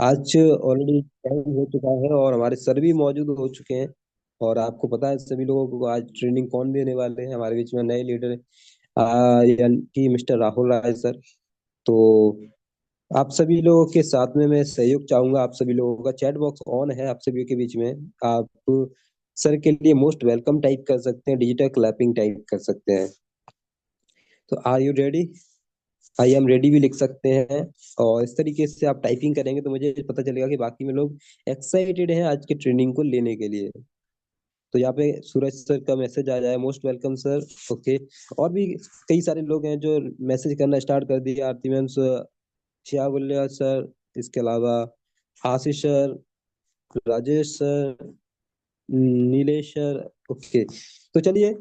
आज already time हो चुका है और हमारे सर भी मौजूद हो चुके हैं। और आपको पता है सभी लोगों को आज ट्रेनिंग कौन देने वाले हैं। हमारे बीच में नए लीडर यानी कि मिस्टर राहुल राय सर। तो आप सभी लोगों के साथ में मैं सहयोग चाहूंगा। आप सभी लोगों का चैट बॉक्स ऑन है आप सभी के बीच में। आप सर के लिए मोस्ट वेलकम टाइप कर सकते हैं, डिजिटल क्लैपिंग टाइप कर सकते हैं। तो are you ready? I am ready भी लिख सकते हैं। और इस तरीके से आप टाइपिंग करेंगे तो मुझे पता चलेगा कि बाकी में लोग एक्साइटेड हैं आज के ट्रेनिंग को लेने के लिए। तो यहाँ पे सूरज सर का मैसेज आ जाए, मोस्ट वेलकम सर। ओके। और भी कई सारे लोग हैं जो मैसेज करना स्टार्ट कर दिए। आरती मैम सर, श्या बोलिया सर, इसके अलावा Ashish sir, Rajesh sir, Nilesh sir. Okay. तो चलिए,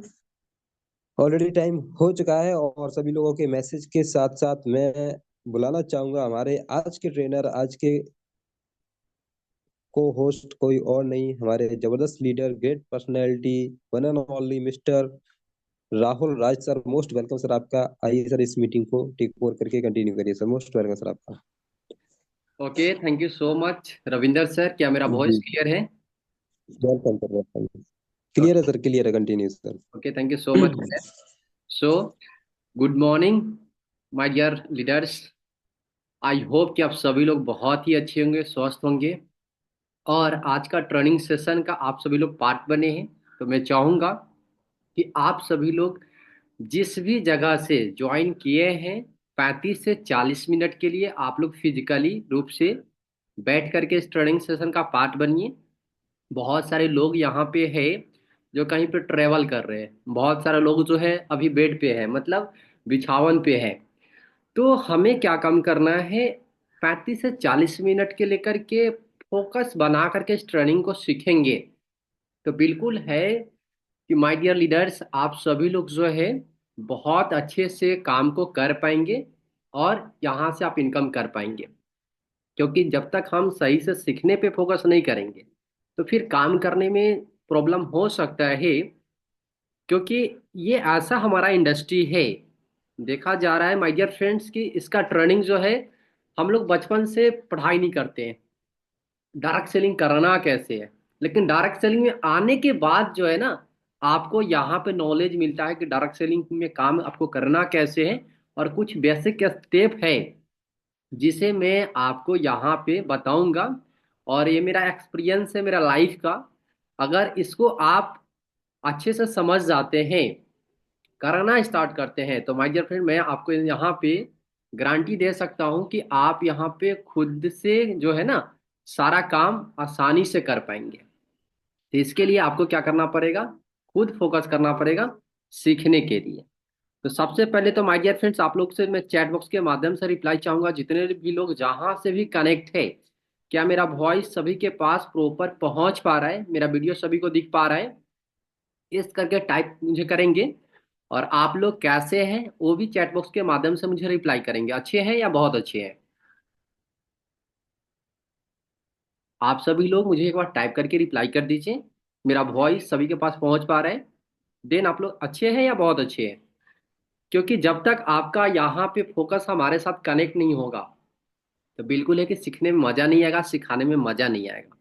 ऑलरेडी टाइम हो चुका है और सभी लोगों के मैसेज के साथ साथ मैं बुलाना चाहूंगा हमारे आज के ट्रेनर, आज के को होस्ट कोई और नहीं, हमारे जबरदस्त leader, great personality, one and only mister Rahul Raj sir. Most welcome sir आपका। आइए सर, इस मीटिंग को टेक ओवर करके कंटिन्यू करिए सर। मोस्ट वेलकम सर आपका। Okay, thank you so much Ravinder sir. क्या मेरा वॉइस जी, क्लियर है? Welcome sir, welcome. क्लियर है ओके। सर, क्लियर है, continue sir. Okay, thank you so much sir. So good morning my dear leaders. I hope कि आप सभी लोग बहुत ही अच्छे होंगे, स्वस्थ होंगे। और आज का ट्रेनिंग सेशन का आप सभी लोग पार्ट बने हैं। तो मैं चाहूँगा कि आप सभी लोग जिस भी जगह से ज्वाइन किए हैं, 35 से 40 मिनट के लिए आप लोग फिजिकली रूप से बैठ करके इस ट्रेनिंग सेशन का पार्ट बनिए। बहुत सारे लोग यहाँ पे है जो कहीं पे ट्रेवल कर रहे हैं। बहुत सारे लोग जो है अभी बेड पे है, मतलब बिछावन पे है। तो हमें क्या काम करना है, 35 से 40 मिनट के लेकर के फोकस बना करके इस ट्रेनिंग को सीखेंगे। तो बिल्कुल है कि माय डियर लीडर्स, आप सभी लोग जो है बहुत अच्छे से काम को कर पाएंगे और यहाँ से आप इनकम कर पाएंगे। क्योंकि जब तक हम सही से सीखने पे फोकस नहीं करेंगे तो फिर काम करने में प्रॉब्लम हो सकता है। क्योंकि ये ऐसा हमारा इंडस्ट्री है, देखा जा रहा है माय डियर फ्रेंड्स, कि इसका ट्रेनिंग जो है हम लोग बचपन से पढ़ाई नहीं करते हैं डायरेक्ट सेलिंग करना कैसे है। लेकिन डायरेक्ट सेलिंग में आने के बाद जो है ना, आपको यहाँ पे नॉलेज मिलता है कि डायरेक्ट सेलिंग में काम आपको करना कैसे है। और कुछ बेसिक स्टेप है जिसे मैं आपको यहाँ पे बताऊंगा। और ये मेरा एक्सपीरियंस है, मेरा लाइफ का। अगर इसको आप अच्छे से समझ जाते हैं, करना स्टार्ट करते हैं, तो माय डियर फ्रेंड मैं आपको यहाँ पे गारंटी दे सकता हूँ कि आप यहाँ पे खुद से जो है ना सारा काम आसानी से कर पाएंगे। तो इसके लिए आपको क्या करना पड़ेगा, खुद फोकस करना पड़ेगा सीखने के लिए। तो सबसे पहले तो माय डियर फ्रेंड्स, आप लोग से मैं चैट बॉक्स के माध्यम से रिप्लाई चाहूंगा, जितने भी लोग जहां से भी कनेक्ट है। क्या मेरा वॉइस सभी के पास प्रॉपर पहुंच पा रहा है, मेरा वीडियो सभी को दिख पा रहा है? इस करके टाइप मुझे करेंगे। और आप लोग कैसे हैं वो भी चैट बॉक्स के माध्यम से मुझे रिप्लाई करेंगे, अच्छे हैं या बहुत अच्छे हैं। आप सभी लोग मुझे एक बार टाइप करके रिप्लाई कर दीजिए, मेरा वॉइस सभी के पास पहुंच पा रहा है। देन आप लोग अच्छे हैं या बहुत अच्छे हैं। क्योंकि जब तक आपका यहाँ पे फोकस हमारे साथ कनेक्ट नहीं होगा तो बिल्कुल है कि सीखने में मजा नहीं आएगा, सिखाने में मजा नहीं आएगा।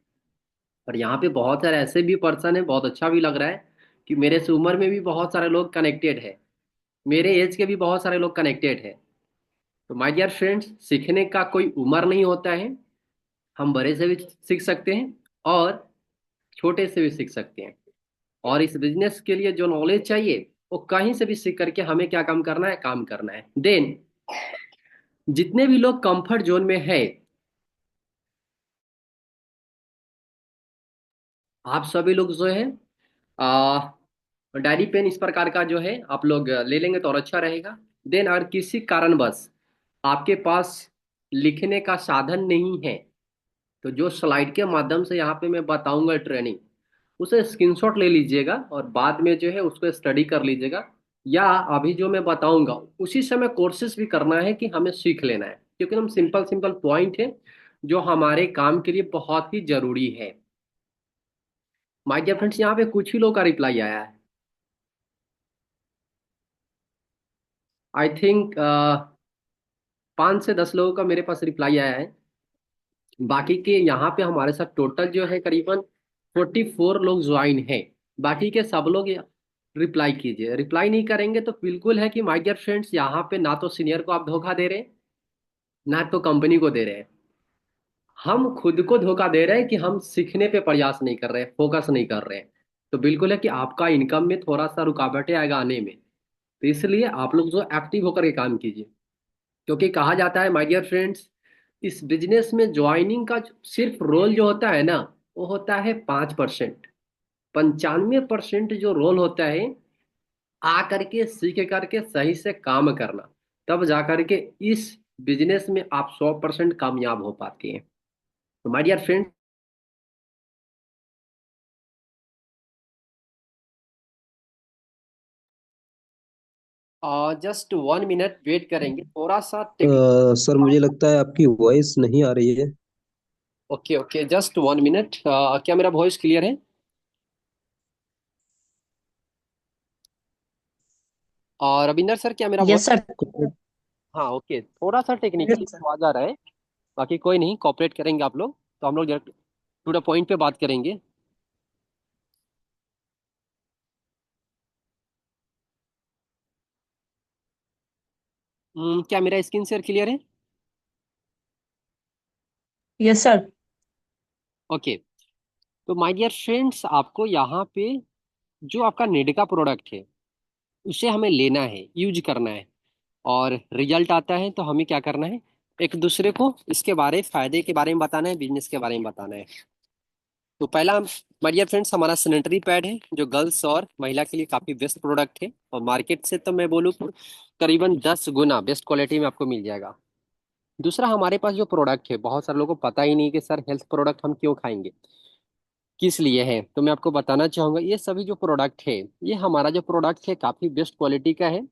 और यहाँ पे बहुत सारे ऐसे भी पर्सन है, बहुत अच्छा भी लग रहा है कि मेरे से उम्र में भी बहुत सारे लोग कनेक्टेड है, मेरे एज के भी बहुत सारे लोग कनेक्टेड है। तो माय डियर फ्रेंड्स, सीखने का कोई उम्र नहीं होता है। हम बड़े से भी सीख सकते हैं और छोटे से भी सीख सकते हैं। और इस बिजनेस के लिए जो नॉलेज चाहिए वो कहीं से भी सीख करके हमें क्या काम करना है, काम करना है। देन जितने भी लोग कंफर्ट जोन में है, आप सभी लोग जो है डायरी पेन इस प्रकार का जो है आप लोग ले लेंगे तो और अच्छा रहेगा। देन अगर किसी कारणवश आपके पास लिखने का साधन नहीं है, तो जो स्लाइड के माध्यम से यहाँ पे मैं बताऊंगा ट्रेनिंग, उसे स्क्रीनशॉट ले लीजिएगा और बाद में जो है उसको स्टडी कर लीजिएगा। या अभी जो मैं बताऊंगा उसी समय कोर्सेज भी करना है कि हमें सीख लेना है, क्योंकि हम सिंपल सिंपल पॉइंट है जो हमारे काम के लिए बहुत ही जरूरी है। माय डियर फ्रेंड्स, यहाँ पे कुछ ही लोग का रिप्लाई आया है। आई थिंक 5 से 10 लोगों का मेरे पास रिप्लाई आया है। बाकी के यहाँ पे हमारे साथ टोटल जो है करीबन 44 लोग ज्वाइन है। बाकी के सब लोग रिप्लाई कीजिए। रिप्लाई नहीं करेंगे तो बिल्कुल है कि माय डियर फ्रेंड्स, यहाँ पे ना तो सीनियर को आप धोखा दे रहे हैं, ना तो कंपनी को दे रहे हैं। हम खुद को धोखा दे रहे हैं कि हम सीखने पे प्रयास नहीं कर रहे हैं, फोकस नहीं कर रहे हैं। तो बिल्कुल है कि आपका इनकम में थोड़ा सा रुकावटें आएगा आने में। तो इसलिए आप लोग जो एक्टिव होकर के काम कीजिए। क्योंकि कहा जाता है माय डियर फ्रेंड्स, इस बिजनेस में ज्वाइनिंग का सिर्फ रोल जो होता है ना, वो होता है 5%। 95% जो रोल होता है आ करके सीख करके सही से काम करना, तब जा करके इस बिजनेस में आप 100% कामयाब हो पाते हैं। तो my dear friends, just 1 minute wait करेंगे, थोड़ा सा टेक्निकल। सर मुझे लगता है आपकी वॉइस नहीं आ रही है। Okay okay, just 1 minute. क्या मेरा वॉइस क्लियर है? और रविंदर सर, क्या मेरा यस वॉइस? सर। हाँ ओके, थोड़ा सा टेक्निकली आवाज आ रहा है। बाकी कोई नहीं, कॉपरेट करेंगे आप लोग, तो हम लोग टू द पॉइंट पे बात करेंगे। क्या मेरा स्क्रीन शेयर क्लियर है? Yes sir. ओके। तो माय डियर फ्रेंड्स, आपको यहाँ पे जो आपका नीड का प्रोडक्ट है उसे हमें लेना है, यूज करना है। और रिजल्ट आता है तो हमें क्या करना है, एक दूसरे को इसके बारे फायदे के बारे में बताना है, बिजनेस के बारे में बताना है। तो पहला माय डियर फ्रेंड्स, हमारा सैनिटरी पैड है, जो गर्ल्स और महिला के लिए काफी बेस्ट प्रोडक्ट है। और मार्केट से तो मैं बोलूँ करीबन 10 गुना बेस्ट क्वालिटी में आपको मिल जाएगा। दूसरा, हमारे पास जो प्रोडक्ट है, बहुत सारे लोगों को पता ही नहीं कि सर हेल्थ प्रोडक्ट हम क्यों खाएंगे, किस लिए है। तो मैं आपको बताना चाहूंगा, ये सभी जो प्रोडक्ट है, ये हमारा जो प्रोडक्ट है काफी बेस्ट क्वालिटी का है।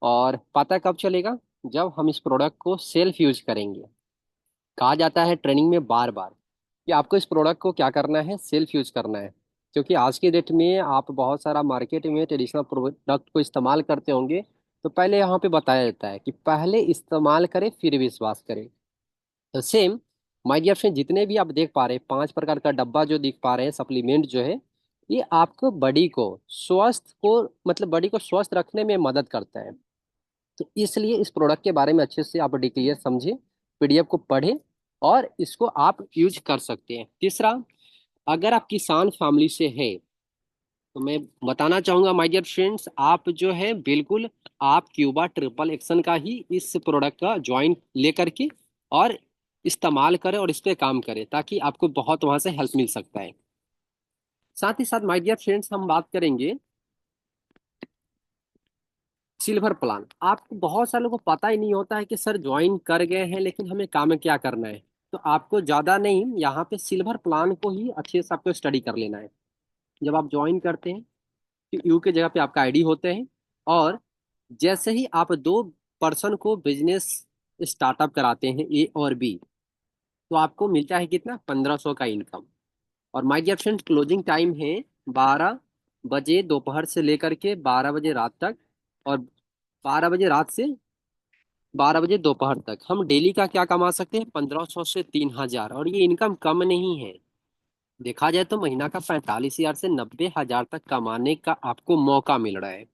और पता कब चलेगा, जब हम इस प्रोडक्ट को सेल्फ यूज करेंगे। कहा जाता है ट्रेनिंग में बार बार कि आपको इस प्रोडक्ट को क्या करना है, सेल्फ यूज करना है। क्योंकि आज के डेट में आप बहुत सारा मार्केट में ट्रेडिशनल प्रोडक्ट को इस्तेमाल करते होंगे। तो पहले यहाँ पे बताया जाता है कि पहले इस्तेमाल करें फिर विश्वास करें। तो सेम माय डियर फ्रेंड, जितने भी आप देख पा रहे हैं 5 प्रकार का डब्बा जो दिख पा रहे हैं, सप्लीमेंट जो है, ये आपको बॉडी को स्वस्थ को मतलब बॉडी को स्वस्थ रखने में मदद करता है। तो इसलिए इस प्रोडक्ट के बारे में अच्छे से आप डिक्लेयर समझे, पीडीएफ को पढ़े, और इसको आप यूज कर सकते हैं। तीसरा, अगर आप किसान फैमिली से है तो मैं बताना चाहूंगा माय डियर फ्रेंड्स, आप जो है बिल्कुल आप क्यूबा ट्रिपल एक्शन का ही इस प्रोडक्ट का ज्वाइन लेकर के और इस्तेमाल करें और इस पे काम करें, ताकि आपको बहुत वहां से हेल्प मिल सकता है। साथ ही साथ माय डियर फ्रेंड्स, हम बात करेंगे सिल्वर प्लान। आपको बहुत सारे लोगों को पता ही नहीं होता है कि सर ज्वाइन कर गए हैं लेकिन हमें काम क्या करना है। तो आपको ज्यादा नहीं, यहाँ पे सिल्वर प्लान को ही अच्छे से आपको स्टडी कर लेना है। जब आप ज्वाइन करते हैं तो यू के जगह पे आपका आईडी होते हैं। और जैसे ही आप 2 पर्सन को बिजनेस स्टार्टअप कराते हैं, ए और बी, तो आपको मिलता है कितना, 1500 का इनकम। और my dear friend, closing time है 12 बजे दोपहर से लेकर के 12 बजे रात तक। और 12 बजे रात से 12 बजे दोपहर तक हम डेली का क्या कमा सकते हैं, 1500 से 3000। और ये इनकम कम नहीं है, देखा जाए तो महीना का 45,000 से 90,000 तक कमाने का आपको मौका मिल रहा है।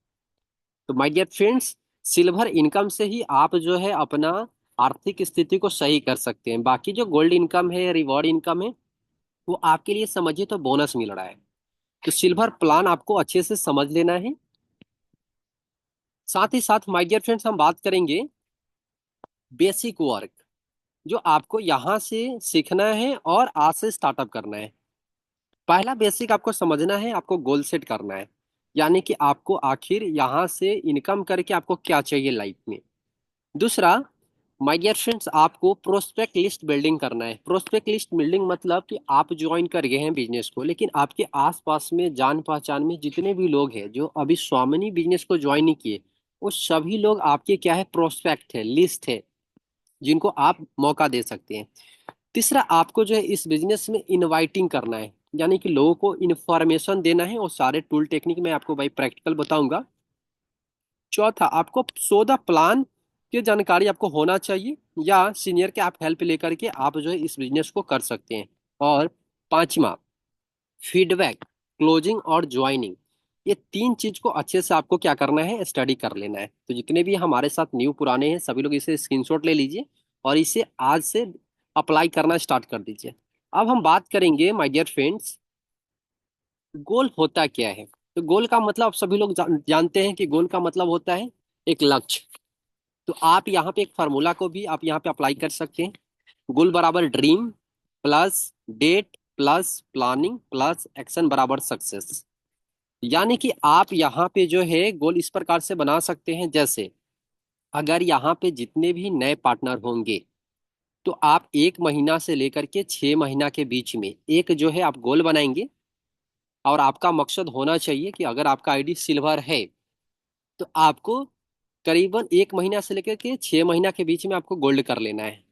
तो my dear friends, silver income से ही आप जो है अपना आर्थिक स्थिति को सही कर सकते हैं। बाकी जो गोल्ड इनकम है, रिवॉर्ड इनकम है, वो आपके लिए समझिए तो बोनस मिल रहा है। तो सिल्वर प्लान आपको अच्छे से समझ लेना है। साथ ही साथ माय डियर फ्रेंड्स, हम बात करेंगे बेसिक वर्क, जो आपको यहाँ से सीखना है और आज से स्टार्टअप करना है। पहला बेसिक आपको समझना है, आपको गोल सेट करना है। यानी कि आपको आखिर यहाँ से इनकम करके आपको क्या चाहिए लाइफ में। दूसरा, माय डियर फ्रेंड्स, आपको प्रोस्पेक्ट लिस्ट बिल्डिंग करना है। प्रोस्पेक्ट लिस्ट बिल्डिंग मतलब कि आप ज्वाइन कर गए हैं बिजनेस को, लेकिन आपके आसपास में जान पहचान में जितने भी लोग हैं जो अभी स्वामिनी बिजनेस को ज्वाइन नहीं किए, वो सभी लोग आपके क्या है, प्रोस्पेक्ट है, लिस्ट है, जिनको आप मौका दे सकते हैं। तीसरा, आपको जो है इस बिजनेस में इनवाइटिंग करना है, यानी कि लोगों को इन्फॉर्मेशन देना है, और सारे टूल टेक्निक मैं आपको भाई प्रैक्टिकल बताऊंगा। चौथा, आपको सो द प्लान की जानकारी आपको होना चाहिए, या सीनियर के आप हेल्प लेकर के आप जो है इस बिजनेस को कर सकते हैं। और पांचवा, फीडबैक, क्लोजिंग और ज्वाइनिंग। ये तीन चीज को अच्छे से आपको क्या करना है, स्टडी कर लेना है। तो जितने भी हमारे साथ न्यू पुराने हैं सभी लोग इसे स्क्रीनशॉट ले लीजिए और इसे आज से अप्लाई करना स्टार्ट कर दीजिए। अब हम बात करेंगे माय डियर फ्रेंड्स, गोल होता क्या है। तो गोल का मतलब सभी लोग जानते हैं कि गोल का मतलब होता है एक लक्ष्य। तो आप यहाँ पे एक फार्मूला को भी आप यहाँ पे अप्लाई कर सकते हैं। गोल बराबर dream plus date plus planning plus action बराबर सक्सेस। यानी कि आप यहाँ पे जो है गोल इस प्रकार से बना सकते हैं, जैसे अगर यहाँ पे जितने भी नए पार्टनर होंगे तो आप 1 महीना से लेकर के 6 महीना के बीच में एक जो है आप गोल बनाएंगे। और आपका मकसद होना चाहिए कि अगर आपका आईडी सिल्वर है तो आपको करीबन 1 महीना से लेकर के 6 महीना के बीच में आपको गोल्ड कर लेना है।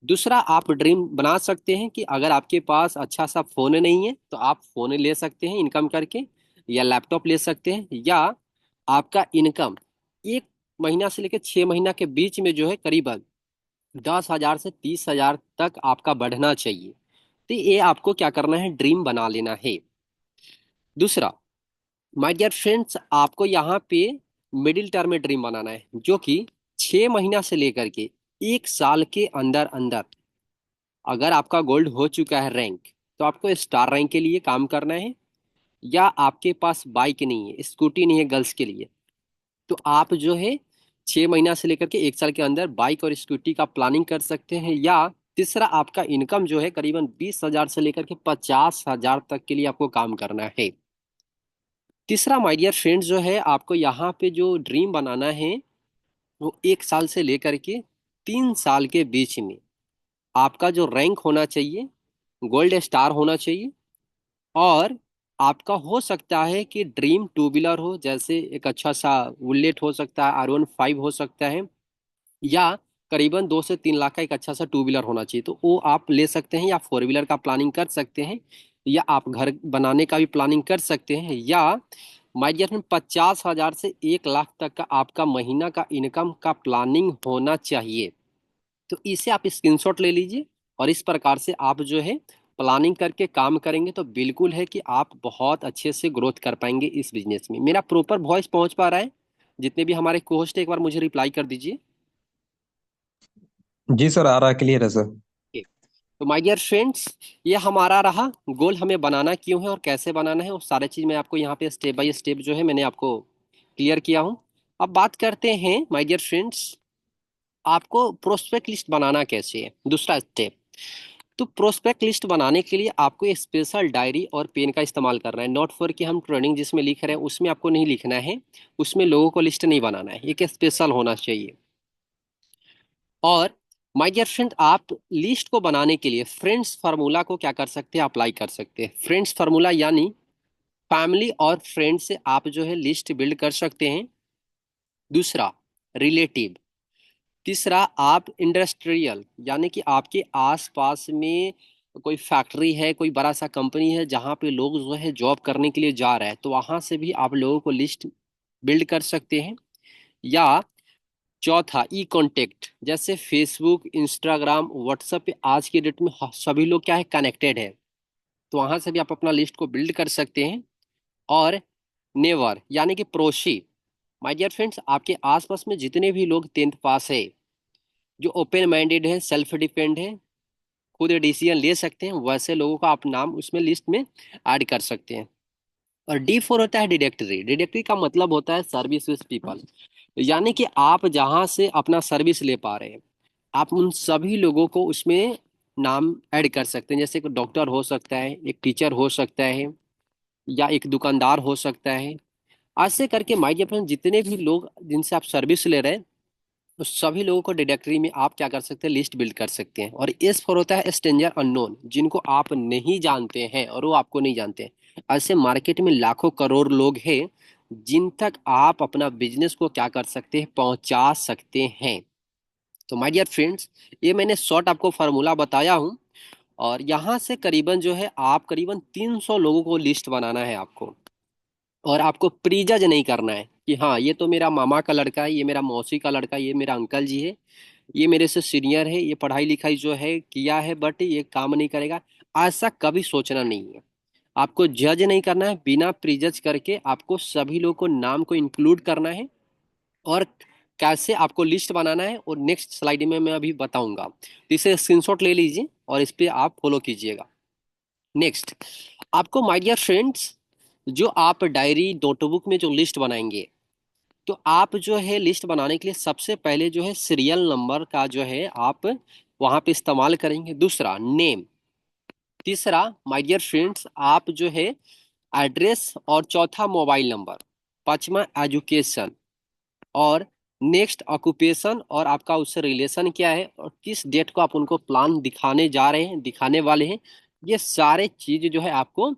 दूसरा, आप ड्रीम बना सकते हैं कि अगर आपके पास अच्छा सा फोन नहीं है तो आप फोन ले सकते हैं इनकम करके, या लैपटॉप ले सकते हैं, या आपका इनकम 1 महीना से लेकर 6 महीना के बीच में जो है करीबन 10,000 से 30,000 तक आपका बढ़ना चाहिए। तो ये आपको क्या करना है, ड्रीम बना लेना है। दूसरा, माय डियर फ्रेंड्स, आपको यहाँ पे मिडिल टर्म में ड्रीम बनाना है, जो कि 6 महीना से लेकर के 1 साल के अंदर अंदर अगर आपका गोल्ड हो चुका है रैंक, तो आपको स्टार रैंक के लिए काम करना है। या आपके पास बाइक नहीं है, स्कूटी नहीं है गर्ल्स के लिए, तो आप जो है 6 महीना से लेकर के 1 साल के अंदर बाइक और स्कूटी का प्लानिंग कर सकते हैं। या तीसरा, आपका इनकम जो है करीबन 20,000 से लेकर के 50,000 तक के लिए आपको काम करना है। तीसरा माय डियर फ्रेंड्स, जो है आपको यहाँ पे जो ड्रीम बनाना है वो 1 साल से लेकर के 3 साल के बीच में आपका जो रैंक होना चाहिए गोल्ड स्टार होना चाहिए। और आपका हो सकता है कि ड्रीम टू व्हीलर हो, जैसे एक अच्छा सा बुलेट हो सकता है, R15 हो सकता है, या करीबन 2 से 3 लाख का एक अच्छा सा टू व्हीलर होना चाहिए, तो वो आप ले सकते हैं। या फोर व्हीलर का प्लानिंग कर सकते हैं, या आप घर बनाने का भी प्लानिंग कर सकते हैं। या माय डियर फ्रेंड, 50,000 से 1 लाख तक का आपका महीना का इनकम का प्लानिंग होना चाहिए। तो इसे आप स्क्रीनशॉट ले लीजिए और इस प्रकार से आप जो है प्लानिंग करके काम करेंगे तो बिल्कुल है कि आप बहुत अच्छे से ग्रोथ कर पाएंगे इस बिजनेस में। मेरा प्रॉपर वॉइस पहुंच पा रहा है? जितने भी हमारे कोस्ट है एक बार मुझे रिप्लाई कर दीजिए। जी सर, आ रहा है, क्लियर है सर। Okay. तो माय डियर फ्रेंड्स, ये हमारा रहा गोल। हमें बनाना क्यों है और कैसे बनाना है वो सारे चीज मैं आपको यहाँ पे स्टेप बाय स्टेप जो है मैंने आपको क्लियर किया हूँ। अब बात करते हैं माय डियर फ्रेंड्स, आपको प्रोस्पेक्ट लिस्ट बनाना कैसे है, दूसरा स्टेप। तो प्रोस्पेक्ट लिस्ट बनाने के लिए आपको एक स्पेशल डायरी और पेन का इस्तेमाल करना है। नोट फॉर कि हम ट्रेनिंग जिसमें लिख रहे हैं उसमें आपको नहीं लिखना है, उसमें लोगों को लिस्ट नहीं बनाना है, एक स्पेशल होना चाहिए। और माय डियर फ्रेंड, आप लिस्ट को बनाने के लिए फ्रेंड्स फार्मूला को क्या कर सकते हैं, अप्लाई कर सकते हैं। फ्रेंड्स फार्मूला यानी फैमिली और फ्रेंड से आप जो है लिस्ट बिल्ड कर सकते हैं। दूसरा, रिलेटिव। तीसरा, आप इंडस्ट्रियल यानी कि आपके आसपास में कोई फैक्ट्री है, कोई बड़ा सा कंपनी है जहाँ पे लोग जो है जॉब करने के लिए जा रहे हैं, तो वहां से भी आप लोगों को लिस्ट बिल्ड कर सकते हैं। या चौथा, ई कॉन्टेक्ट, जैसे फेसबुक इंस्टाग्राम व्हाट्सएप पे आज की डेट में सभी लोग क्या है, कनेक्टेड है, तो वहां से भी आप अपना लिस्ट को बिल्ड कर सकते हैं। और नेवर यानी कि प्रोशी। माय डियर फ्रेंड्स, आपके आसपास में जितने भी लोग 10th पास है, जो ओपन माइंडेड है, सेल्फ डिपेंड है, खुद डिसीजन ले सकते हैं, वैसे लोगों का आप नाम उसमें लिस्ट में ऐड कर सकते हैं। और D4 होता है डिरेक्टरी। डिरेक्टरी का मतलब होता है सर्विस विद पीपल, यानी कि आप जहां से अपना सर्विस ले पा रहे हैं आप उन सभी लोगों को उसमें नाम ऐड कर सकते हैं। जैसे एक डॉक्टर हो सकता है, एक टीचर हो सकता है, या एक दुकानदार हो सकता है। ऐसे करके माय डियर फ्रेंड, जितने भी लोग जिनसे आप सर्विस ले रहे हैं उस सभी लोगों को डायरेक्टरी में आप क्या कर सकते हैं, लिस्ट बिल्ड कर सकते हैं। और एस फॉर होता है स्ट्रेंजर अननोन, जिनको आप नहीं जानते हैं और वो आपको नहीं जानते हैं। ऐसे मार्केट में लाखों करोड़ लोग हैं जिन तक आप अपना बिजनेस को क्या कर सकते हैं, पहुंचा सकते हैं। तो माय डियर फ्रेंड्स, ये मैंने शॉर्ट आपको फार्मूला बताया हूँ। और यहाँ से करीबन जो है आप करीबन 300 लोगों को लिस्ट बनाना है आपको। और आपको प्रीजज नहीं करना है कि हाँ ये तो मेरा मामा का लड़का है, ये मेरा मौसी का लड़का है, ये मेरा अंकल जी है, ये मेरे से सीनियर है, ये पढ़ाई लिखाई जो है किया है बट ये काम नहीं करेगा। ऐसा कभी सोचना नहीं है। आपको जज नहीं करना है, बिना प्रीजज करके आपको सभी लोगों को नाम को इंक्लूड करना है। और कैसे आपको लिस्ट बनाना है और नेक्स्ट स्लाइड में मैं अभी बताऊंगा, तो इसे स्क्रीनशॉट ले लीजिए और इस पे आप फॉलो कीजिएगा। नेक्स्ट, आपको माय डियर फ्रेंड्स, जो आप डायरी नोटबुक में जो लिस्ट बनाएंगे, तो आप जो है लिस्ट बनाने के लिए सबसे पहले जो है सीरियल नंबर का जो है आप वहां पे इस्तेमाल करेंगे। दूसरा नेम। तीसरा माय डियर फ्रेंड्स, आप जो है एड्रेस। और चौथा मोबाइल नंबर। पांचवा एजुकेशन। और नेक्स्ट ऑक्यूपेशन और आपका उससे रिलेशन क्या है और किस डेट को आप उनको प्लान दिखाने जा रहे हैं, दिखाने वाले हैं। ये सारे चीज जो है आपको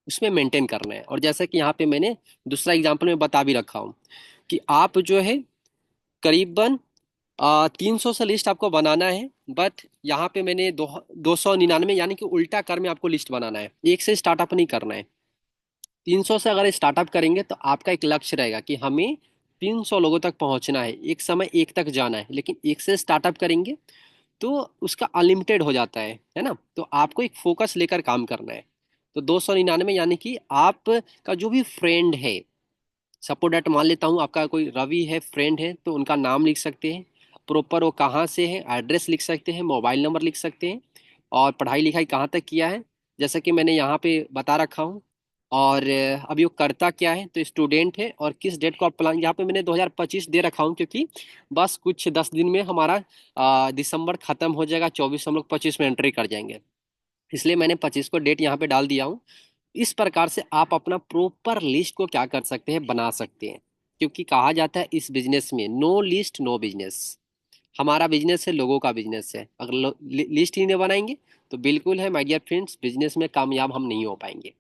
उसमें मेंटेन करना है। और जैसा कि यहाँ पे मैंने दूसरा एग्जांपल में बता भी रखा हूँ कि आप जो है करीबन 300 से लिस्ट आपको बनाना है। बट यहाँ पे मैंने 299 यानी कि उल्टा कर में आपको लिस्ट बनाना है, एक से स्टार्टअप नहीं करना है। 300 से अगर स्टार्टअप करेंगे तो आपका एक लक्ष्य रहेगा कि हमें 300 लोगों तक पहुंचना है, एक समय एक तक जाना है। लेकिन एक से स्टार्टअप करेंगे तो उसका अनलिमिटेड हो जाता है ना। तो आपको एक फोकस लेकर काम करना है। तो 299 यानी कि आपका जो भी फ्रेंड है, सपोज डेट मान लेता हूँ आपका कोई रवि है फ्रेंड है, तो उनका नाम लिख सकते हैं, प्रॉपर वो कहाँ से है एड्रेस लिख सकते हैं, मोबाइल नंबर लिख सकते हैं, और पढ़ाई लिखाई कहाँ तक किया है जैसा कि मैंने यहाँ पे बता रखा हूँ। और अभी वो करता क्या है, तो स्टूडेंट है। और किस डेट को आप प्लान, यहाँ पे मैंने 2025 दे रखा हूँ क्योंकि बस कुछ 10 दिन में हमारा दिसंबर खत्म हो जाएगा, 24 हम लोग 25 में एंट्री कर जाएंगे। इसलिए मैंने 25 को डेट यहाँ पे डाल दिया हूँ। इस प्रकार से आप अपना प्रॉपर लिस्ट को क्या कर सकते हैं, बना सकते हैं। क्योंकि कहा जाता है इस बिजनेस में नो लिस्ट नो बिजनेस। हमारा बिजनेस है, लोगों का बिजनेस है। अगर लिस्ट ही नहीं बनाएंगे तो बिल्कुल है माय डियर फ्रेंड्स, बिजनेस में कामयाब हम नहीं हो पाएंगे।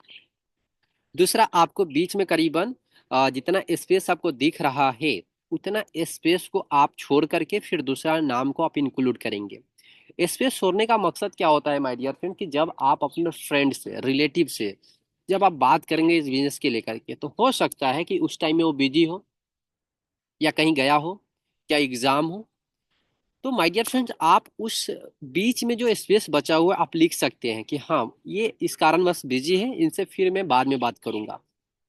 दूसरा, आपको बीच में करीबन जितना स्पेस आपको दिख रहा है उतना स्पेस को आप छोड़ करके फिर दूसरा नाम को आप इंक्लूड करेंगे। स्पेस छोड़ने का मकसद क्या होता है माय डियर फ्रेंड, कि जब आप अपने फ्रेंड से, रिलेटिव से जब आप बात करेंगे इस बिजनेस के लेकर के, तो हो सकता है कि उस टाइम में वो बिजी हो या कहीं गया हो या एग्जाम हो। तो माय डियर फ्रेंड्स, आप उस बीच में जो स्पेस बचा हुआ है आप लिख सकते हैं कि हाँ ये इस कारणवश बिजी है, इनसे फिर मैं बाद में बात करूंगा।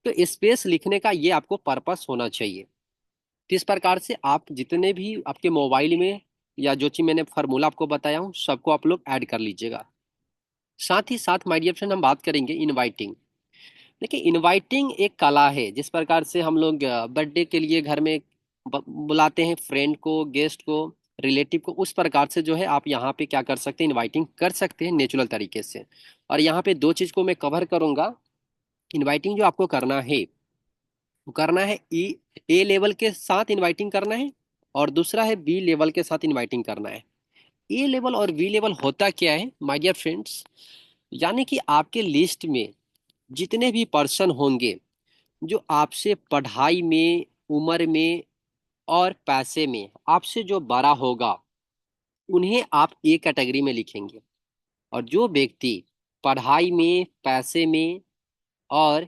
तो स्पेस लिखने का ये आपको पर्पस होना चाहिए। तो इस प्रकार से आप जितने भी आपके मोबाइल में या जो चीज मैंने फार्मूला आपको बताया हूँ सबको आप लोग ऐड कर लीजिएगा। साथ ही साथ माय डियर फ्रेंड हम बात करेंगे इनवाइटिंग। देखिए, इनवाइटिंग एक कला है। जिस प्रकार से हम लोग बर्थडे के लिए घर में बुलाते हैं फ्रेंड को, गेस्ट को, रिलेटिव को, उस प्रकार से जो है आप यहाँ पे क्या कर सकते हैं, इनवाइटिंग कर सकते हैं नेचुरल तरीके से। और यहाँ पे दो चीज को मैं कवर करूंगा। इनवाइटिंग जो आपको करना है वो करना है ए लेवल के साथ इनवाइटिंग करना है, और दूसरा है बी लेवल के साथ इनवाइटिंग करना है। ए लेवल और बी लेवल होता क्या है माय डियर फ्रेंड्स, यानी कि आपके लिस्ट में जितने भी पर्सन होंगे जो आपसे पढ़ाई में, उम्र में और पैसे में आपसे जो बड़ा होगा, उन्हें आप ए कैटेगरी में लिखेंगे। और जो व्यक्ति पढ़ाई में, पैसे में और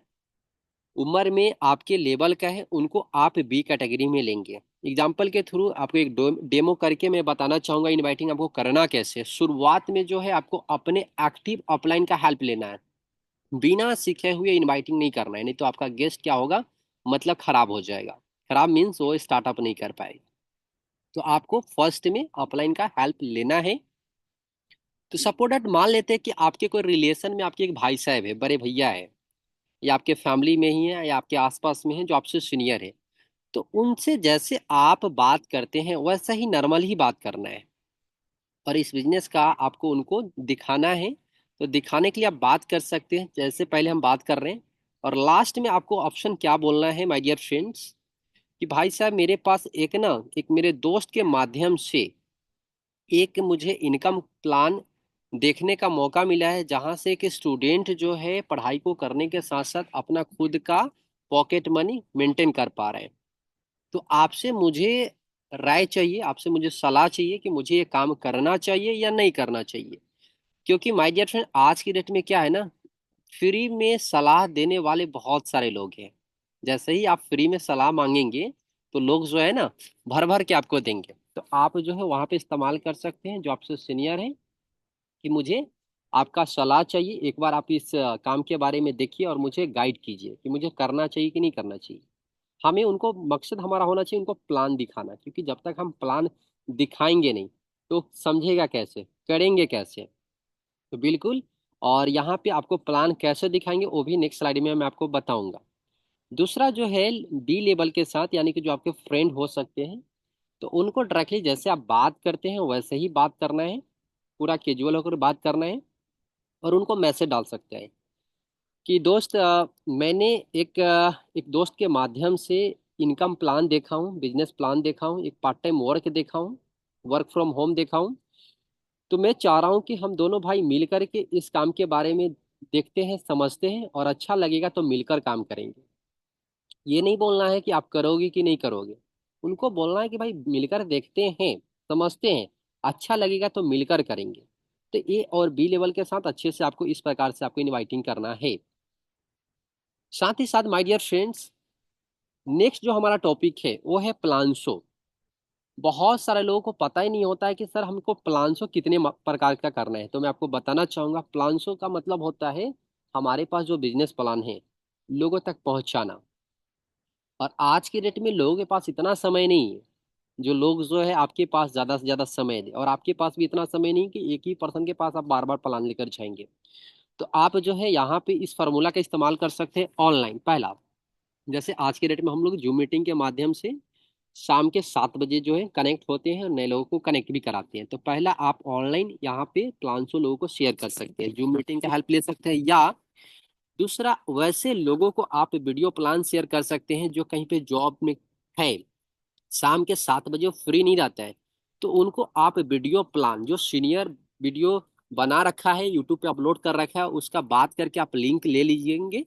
उम्र में आपके लेवल का है, उनको आप बी कैटेगरी में लेंगे। एग्जाम्पल के थ्रू आपको एक डेमो करके मैं बताना चाहूंगा इनवाइटिंग आपको करना कैसे है। शुरुआत में जो है आपको अपने एक्टिव अपलाइन का हेल्प लेना है। बिना सीखे हुए इनवाइटिंग नहीं करना है, नहीं तो आपका गेस्ट क्या होगा, मतलब खराब हो जाएगा। खराब मीन्स वो स्टार्टअप नहीं कर पाएगा। तो आपको फर्स्ट में अपलाइन का हेल्प लेना है। तो सपोर्ट दैट मान लेते हैं कि आपके कोई रिलेशन में आपके एक भाई साहब है, बड़े भैया है, या आपके फैमिली में ही है या आपके आसपास में है जो आपसे सीनियर है। तो उनसे जैसे आप बात करते हैं वैसा ही नॉर्मल ही बात करना है। और इस बिजनेस का आपको उनको दिखाना है। तो दिखाने के लिए आप बात कर सकते हैं जैसे पहले हम बात कर रहे हैं। और लास्ट में आपको ऑप्शन क्या बोलना है माय डियर फ्रेंड्स, कि भाई साहब मेरे पास एक मेरे दोस्त के माध्यम से एक मुझे इनकम प्लान देखने का मौका मिला है, जहां से एक स्टूडेंट जो है पढ़ाई को करने के साथ साथ अपना खुद का पॉकेट मनी मेंटेन कर पा रहे हैं। तो आपसे मुझे राय चाहिए, आपसे मुझे सलाह चाहिए कि मुझे ये काम करना चाहिए या नहीं करना चाहिए। क्योंकि माय डियर फ्रेंड, आज की डेट में क्या है ना, फ्री में सलाह देने वाले बहुत सारे लोग हैं। जैसे ही आप फ्री में सलाह मांगेंगे तो लोग जो है ना भर भर के आपको देंगे। तो आप जो है वहां पे इस्तेमाल कर सकते हैं जो आपसे सीनियर है, कि मुझे आपका सलाह चाहिए, एक बार आप इस काम के बारे में देखिए और मुझे गाइड कीजिए कि मुझे करना चाहिए कि नहीं करना चाहिए। हमें उनको मकसद हमारा होना चाहिए उनको प्लान दिखाना, क्योंकि जब तक हम प्लान दिखाएंगे नहीं तो समझेगा कैसे, करेंगे कैसे। तो बिल्कुल। और यहाँ पे आपको प्लान कैसे दिखाएंगे वो भी नेक्स्ट स्लाइड में मैं आपको बताऊंगा। दूसरा जो है बी लेवल के साथ, यानी कि जो आपके फ्रेंड हो सकते हैं, तो उनको डायरेक्टली जैसे आप बात करते हैं वैसे ही बात करना है, पूरा कैजुअल होकर बात करना है। और उनको मैसेज डाल सकते हैं कि दोस्त मैंने एक दोस्त के माध्यम से इनकम प्लान देखा हूँ, बिजनेस प्लान देखा हूँ, एक पार्ट टाइम वर्क देखा हूँ, वर्क फ्रॉम होम देखा हूँ। तो मैं चाह रहा हूँ कि हम दोनों भाई मिल करके इस काम के बारे में देखते हैं, समझते हैं, और अच्छा लगेगा तो मिलकर काम करेंगे। ये नहीं बोलना है कि आप करोगे कि नहीं करोगे, उनको बोलना है कि भाई मिलकर देखते हैं, समझते हैं, अच्छा लगेगा तो मिलकर करेंगे। तो ए और बी लेवल के साथ अच्छे से आपको इस प्रकार से आपको इनवाइटिंग करना है। साथ ही साथ माय डियर फ्रेंड्स, नेक्स्ट जो हमारा टॉपिक है वो है प्लान शो। बहुत सारे लोगों को पता ही नहीं होता है कि सर हमको प्लान शो कितने प्रकार का करना है। तो मैं आपको बताना चाहूंगा, प्लान शो का मतलब होता है हमारे पास जो बिजनेस प्लान है लोगों तक पहुंचाना। और आज के डेट में लोगों के पास इतना समय नहीं है, जो लोग जो है आपके पास ज्यादा से ज्यादा समय दे, और आपके पास भी इतना समय नहीं कि एक ही पर्सन के पास आप बार बार प्लान लेकर जाएंगे। तो आप जो है यहाँ पे इस फार्मूला का इस्तेमाल कर सकते हैं ऑनलाइन। पहला, जैसे आज के डेट में हम लोग जूम मीटिंग के माध्यम से शाम के 7 बजे जो है कनेक्ट होते हैं और नए लोगों को कनेक्ट भी कराते हैं। तो पहला, आप ऑनलाइन यहाँ पे प्लान से लोगों को शेयर कर सकते हैं, जूम मीटिंग का हेल्प ले सकते हैं। या दूसरा, वैसे लोगों को आप वीडियो प्लान शेयर कर सकते हैं जो कहीं पे जॉब में है, शाम के 7 बजे वो फ्री नहीं रहता है। तो उनको आप वीडियो प्लान, जो सीनियर वीडियो बना रखा है, यूट्यूब पे अपलोड कर रखा है, उसका बात करके आप लिंक ले लीजिएंगे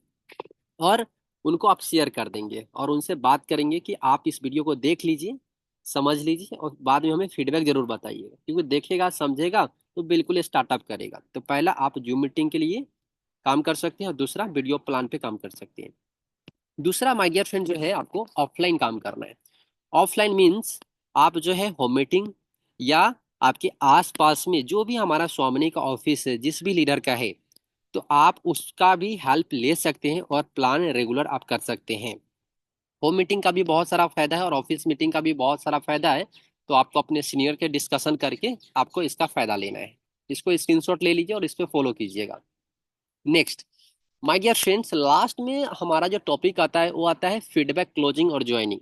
और उनको आप शेयर कर देंगे और उनसे बात करेंगे कि आप इस वीडियो को देख लीजिए, समझ लीजिए, और बाद में हमें फीडबैक जरूर बताइएगा। क्योंकि देखेगा समझेगा तो बिल्कुल स्टार्टअप करेगा। तो पहला, आप जूम मीटिंग के लिए काम कर सकते हैं, और दूसरा वीडियो प्लान पे काम कर सकते हैं। दूसरा माय डियर फ्रेंड जो है, आपको ऑफलाइन काम करना है। ऑफलाइन मीन्स आप जो है होम मीटिंग या आपके आसपास में जो भी हमारा स्वामिनी का ऑफिस है, जिस भी लीडर का है, तो आप उसका भी हेल्प ले सकते हैं और प्लान रेगुलर आप कर सकते हैं। होम मीटिंग का भी बहुत सारा फायदा है और ऑफिस मीटिंग का भी बहुत सारा फायदा है। तो आपको अपने सीनियर के डिस्कशन करके आपको इसका फायदा लेना है। इसको स्क्रीनशॉट ले लीजिए और इस पे फॉलो कीजिएगा। Next my dear friends, last में हमारा जो टॉपिक आता है वो आता है फीडबैक, क्लोजिंग और ज्वाइनिंग।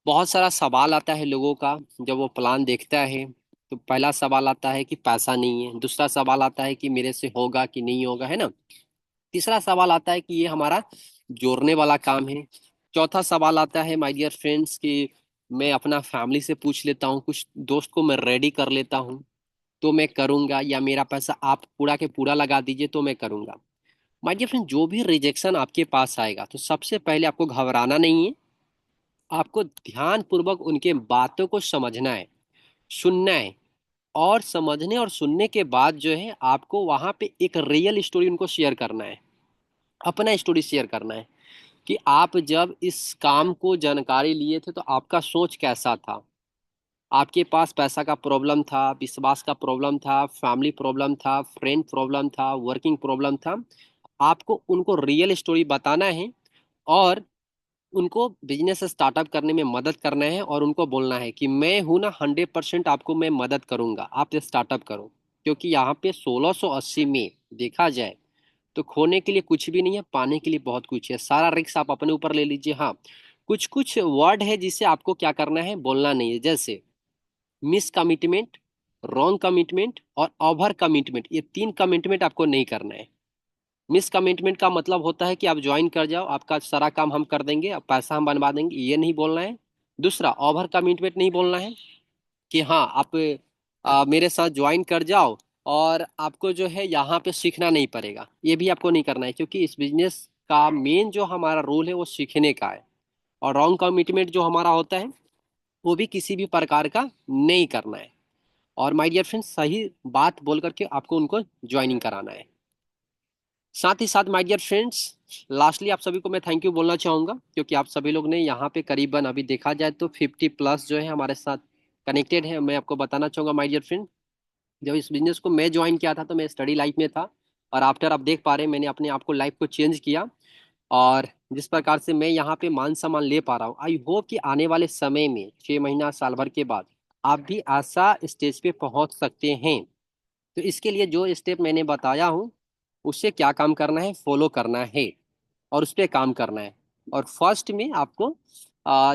बहुत सारा सवाल आता है लोगों का जब वो प्लान देखता है। तो पहला सवाल आता है कि पैसा नहीं है, दूसरा सवाल आता है कि मेरे से होगा कि नहीं होगा, है ना। तीसरा सवाल आता है कि ये हमारा जोड़ने वाला काम है। चौथा सवाल आता है माय डियर फ्रेंड्स कि मैं अपना फैमिली से पूछ लेता हूँ, कुछ दोस्त को मैं रेडी कर लेता हूँ तो मैं करूंगा, या मेरा पैसा आप पूरा के पूरा लगा दीजिए तो मैं करूंगा। माय डियर फ्रेंड, जो भी रिजेक्शन आपके पास आएगा तो सबसे पहले आपको घबराना नहीं है। आपको ध्यान पूर्वक उनके बातों को समझना है, सुनना है। और समझने और सुनने के बाद जो है आपको वहां पे एक रियल स्टोरी उनको शेयर करना है, अपना स्टोरी शेयर करना है कि आप जब इस काम को जानकारी लिए थे तो आपका सोच कैसा था। आपके पास पैसा का प्रॉब्लम था, विश्वास का प्रॉब्लम था, फैमिली प्रॉब्लम था, फ्रेंड प्रॉब्लम था, वर्किंग प्रॉब्लम था। आपको उनको रियल स्टोरी बताना है और उनको बिजनेस स्टार्टअप करने में मदद करना है, और उनको बोलना है कि मैं हूं ना, 100% आपको मैं मदद करूंगा, आप स्टार्टअप करो। क्योंकि यहाँ पे 1680 में देखा जाए तो खोने के लिए कुछ भी नहीं है, पाने के लिए बहुत कुछ है। सारा रिस्क आप अपने ऊपर ले लीजिए। हाँ, कुछ कुछ वर्ड है जिसे आपको क्या करना है, बोलना नहीं है। जैसे मिस कमिटमेंट, रॉन्ग कमिटमेंट और ओवर कमिटमेंट, ये 3 कमिटमेंट आपको नहीं करना है। मिस कमिटमेंट का मतलब होता है कि आप ज्वाइन कर जाओ, आपका सारा काम हम कर देंगे, अब पैसा हम बनवा देंगे, ये नहीं बोलना है। दूसरा, ओवर कमिटमेंट नहीं बोलना है कि हाँ आप मेरे साथ ज्वाइन कर जाओ और आपको जो है यहाँ पे सीखना नहीं पड़ेगा, ये भी आपको नहीं करना है। क्योंकि इस बिजनेस का मेन जो हमारा रोल है वो सीखने का है। और रॉन्ग कमिटमेंट जो हमारा होता है वो भी किसी भी प्रकार का नहीं करना है। और माय डियर फ्रेंड्स, सही बात बोल करके आपको उनको ज्वाइनिंग कराना है। साथ ही साथ माय डियर फ्रेंड्स, लास्टली आप सभी को मैं थैंक यू बोलना चाहूंगा, क्योंकि आप सभी लोग ने यहाँ पे करीबन अभी देखा जाए तो 50+ जो है हमारे साथ कनेक्टेड है। मैं आपको बताना चाहूंगा माय डियर फ्रेंड, जब इस बिजनेस को मैं ज्वाइन किया था तो मैं स्टडी लाइफ में था, और आफ्टर आप देख पा रहे हैं मैंने अपने आप को लाइफ को चेंज किया। और जिस प्रकार से मैं यहाँ पे मान सम्मान ले पा रहा हूँ, आई होप कि आने वाले समय में 6 महीना साल भर के बाद आप भी ऐसा स्टेज पे पहुंच सकते हैं। तो इसके लिए जो स्टेप मैंने बताया हूँ, उससे क्या काम करना है, फॉलो करना है और उस पर काम करना है। और फर्स्ट में आपको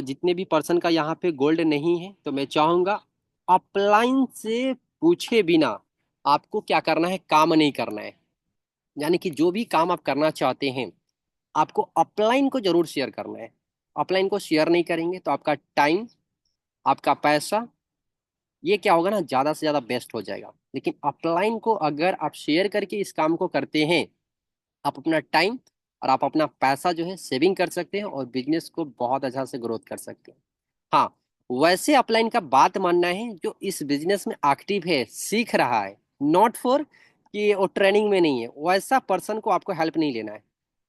जितने भी पर्सन का यहाँ पे गोल्ड नहीं है, तो मैं चाहूंगा अपलाइन से पूछे बिना आपको क्या करना है, काम नहीं करना है। यानी कि जो भी काम आप करना चाहते हैं, आपको अपलाइन को जरूर शेयर करना है। अपलाइन को शेयर नहीं करेंगे तो आपका टाइम, आपका पैसा, ये क्या होगा ना, ज्यादा से ज्यादा बेस्ट हो जाएगा। लेकिन अपलाइन को अगर आप शेयर करके इस काम को करते हैं, आप अपना टाइम और आप अपना पैसा जो है सेविंग कर सकते हैं और बिजनेस को बहुत अच्छा से ग्रोथ कर सकते हैं। हाँ, वैसे अपलाइन का बात मानना है जो इस बिजनेस में एक्टिव है, सीख रहा है, नॉट फॉर कि वो ट्रेनिंग में नहीं है, वैसा पर्सन को आपको हेल्प नहीं लेना है।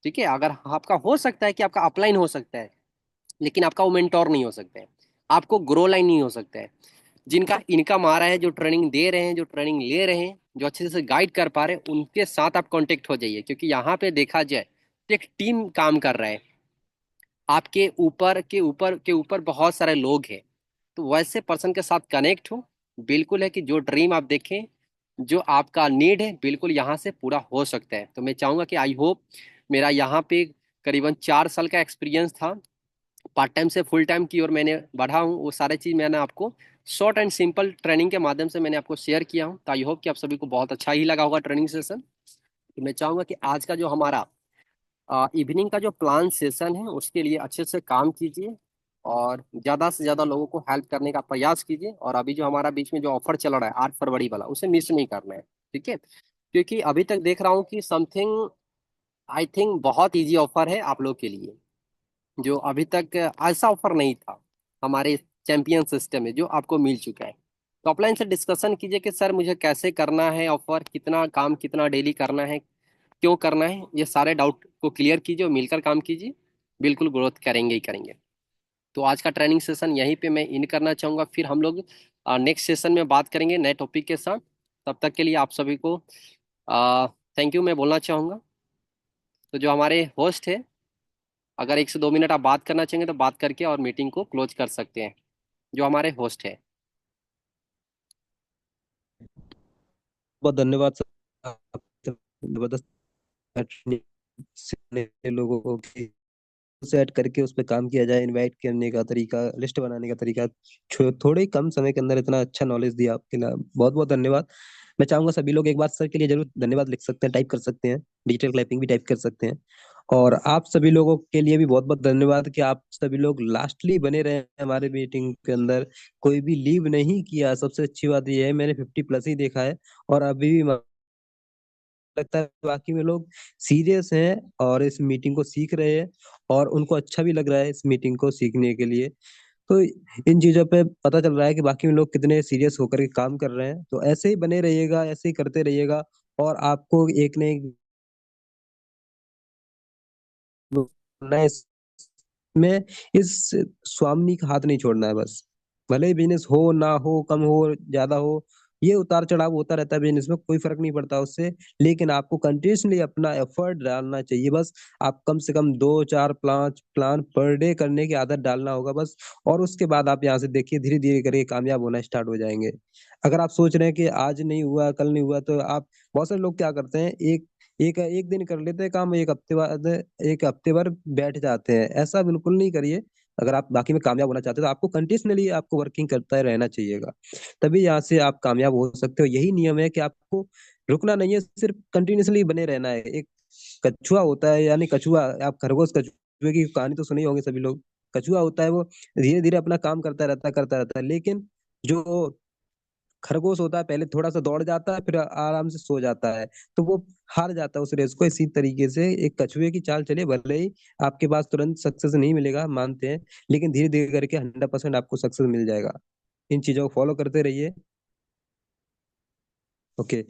ठीक है, अगर आपका हो सकता है कि आपका अपलाइन हो सकता है, लेकिन आपका वो मेंटोर नहीं हो सकता है, आपको ग्रो लाइन नहीं हो सकता है। जिनका इनकम आ रहा है, जो ट्रेनिंग दे रहे हैं, जो ट्रेनिंग ले रहे हैं, जो अच्छे से गाइड कर पा रहे हैं, उनके साथ आप कांटेक्ट हो जाइए, क्योंकि यहाँ पे देखा जाए तो एक टीम काम कर रहा है। आपके ऊपर बहुत सारे लोग हैं। तो वैसे पर्सन के साथ कनेक्ट हो। बिल्कुल है कि जो ड्रीम आप देखें, जो आपका नीड है, बिल्कुल यहाँ से पूरा हो सकता है। तो मैं चाहूंगा कि आई होप, मेरा यहाँ पे करीबन 4 साल का एक्सपीरियंस था, पार्ट टाइम से फुल टाइम की ओर मैंने बढ़ा हूँ, वो सारे चीज़ मैंने आपको शॉर्ट एंड सिंपल ट्रेनिंग के माध्यम से मैंने आपको शेयर किया हूँ। तो आई होप कि आप सभी को बहुत अच्छा ही लगा होगा ट्रेनिंग सेशन। तो मैं चाहूंगा कि आज का जो हमारा इवनिंग का जो प्लान सेशन है, उसके लिए अच्छे से काम कीजिए और ज़्यादा से ज़्यादा लोगों को हेल्प करने का प्रयास कीजिए। और अभी जो हमारा बीच में जो ऑफर चल रहा है 8 फरवरी वाला, उसे मिस नहीं करना है। ठीक है, क्योंकि अभी तक देख रहा हूँ कि समथिंग, आई थिंक बहुत इजी ऑफर है आप लोग के लिए, जो अभी तक ऐसा ऑफर नहीं था हमारे चैंपियन सिस्टम में जो आपको मिल चुका है। तो ऑफलाइन से डिस्कशन कीजिए कि सर मुझे कैसे करना है, ऑफर कितना, काम कितना डेली करना है, क्यों करना है, ये सारे डाउट को क्लियर कीजिए और मिलकर काम कीजिए। बिल्कुल ग्रोथ करेंगे ही करेंगे। तो आज का ट्रेनिंग सेशन यहीं पे मैं इन करना चाहूंगा, फिर हम लोग नेक्स्ट सेशन में बात करेंगे नए टॉपिक के साथ। तब तक के लिए आप सभी को थैंक यू मैं बोलना चाहूंगा। तो जो हमारे होस्ट है, अगर 1 से 2 मिनट आप बात करना चाहेंगे तो बात करके और मीटिंग को क्लोज कर सकते हैं, जो हमारे होस्ट है। बहुत धन्यवाद सर। आपसे जबरदस्त ट्रेनिंग सीखने लोगों को कि सेट करके उस पर काम किया जाए, इनवाइट करने का तरीका, लिस्ट बनाने का तरीका, थोड़े कम समय के अंदर इतना अच्छा नॉलेज दिया, आपके लिए बहुत बहुत धन्यवाद। मैं चाहूंगा सभी लोग एक बार सर के लिए जरूर धन्यवाद लिख सकते हैं, टाइप कर सकते हैं, डिजिटल क्लैपिंग भी टाइप कर सकते हैं। और आप सभी लोगों के लिए भी बहुत बहुत धन्यवाद कि आप सभी लोग लास्टली बने रहे हमारे मीटिंग के अंदर, कोई भी लीव नहीं किया। सबसे अच्छी बात यह है, मैंने 50+ ही देखा है और अभी भी लगता है बाकी में लोग सीरियस हैं और इस मीटिंग को सीख रहे हैं और उनको अच्छा भी लग रहा है इस मीटिंग को सीखने के लिए। तो इन चीजों पे पता चल रहा है कि बाकी में लोग कितने सीरियस होकर के काम कर रहे हैं। तो ऐसे ही बने रहिएगा, ऐसे ही करते रहिएगा और आपको एक न एक नए में इस स्वामी का हाथ नहीं छोड़ना है बस। भले ही बिजनेस हो ना हो, कम हो ज्यादा हो, ये उतार चढ़ाव होता रहता है बिजनेस में, कोई फर्क नहीं पड़ता उससे। लेकिन आपको कंटिन्यूसली अपना एफर्ट डालना चाहिए बस। आप कम से कम 2 4 5 प्लान पर डे करने की आदत डालना होगा बस। और उसके बाद आप यहाँ से देखिए धीरे धीरे करके कामयाब होना स्टार्ट हो जाएंगे। अगर आप सोच रहे हैं कि आज नहीं हुआ कल नहीं हुआ, तो आप, बहुत सारे लोग क्या करते हैं, एक एक एक दिन कर लेते हैं काम, एक हफ्ते बाद, एक हफ्ते भर बैठ जाते हैं। ऐसा बिल्कुल नहीं करिए। अगर आप बाकी में कामयाब होना चाहते हो तो आपको कंटिन्यूसली आपको वर्किंग करता रहना चाहिएगा, तभी यहाँ से आप कामयाब हो सकते हो। यही नियम है कि आपको रुकना नहीं है, सिर्फ कंटिन्यूसली बने रहना है। एक कछुआ होता है, यानी कछुआ, आप खरगोश कछुए की कहानी तो सुनी होंगे सभी लोग। कछुआ होता है वो धीरे धीरे अपना काम करता रहता है, लेकिन जो खरगोश होता है पहले थोड़ा सा दौड़ जाता है, फिर आराम से सो जाता है, तो वो हार जाता है उस रेस को। इसी तरीके से एक कछुए की चाल चलिए, भले ही आपके पास तुरंत सक्सेस नहीं मिलेगा, मानते हैं, लेकिन धीरे धीरे करके 100% आपको सक्सेस मिल जाएगा। इन चीजों को फॉलो करते रहिए। ओके।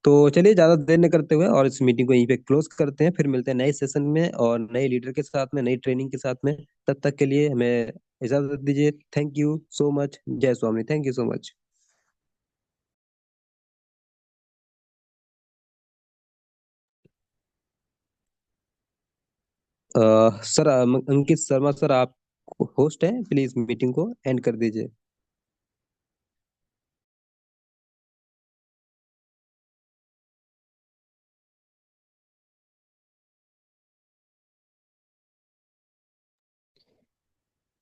तो चलिए ज्यादा देर न करते हुए और इस मीटिंग को यहीं पे क्लोज करते हैं, फिर मिलते हैं नए सेशन में और नए लीडर के साथ में, नई ट्रेनिंग के साथ में। तब तक के लिए हमें इजाजत दीजिए। Thank you so much. जय स्वामी। Thank you so much. Sir, Ankit Sharma sir, आप होस्ट हैं, प्लीज मीटिंग को एंड कर दीजिए।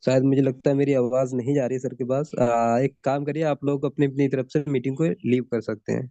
शायद मुझे लगता है मेरी आवाज नहीं जा रही सर के पास। एक काम करिए, आप लोग अपनी अपनी तरफ से मीटिंग को लीव कर सकते हैं।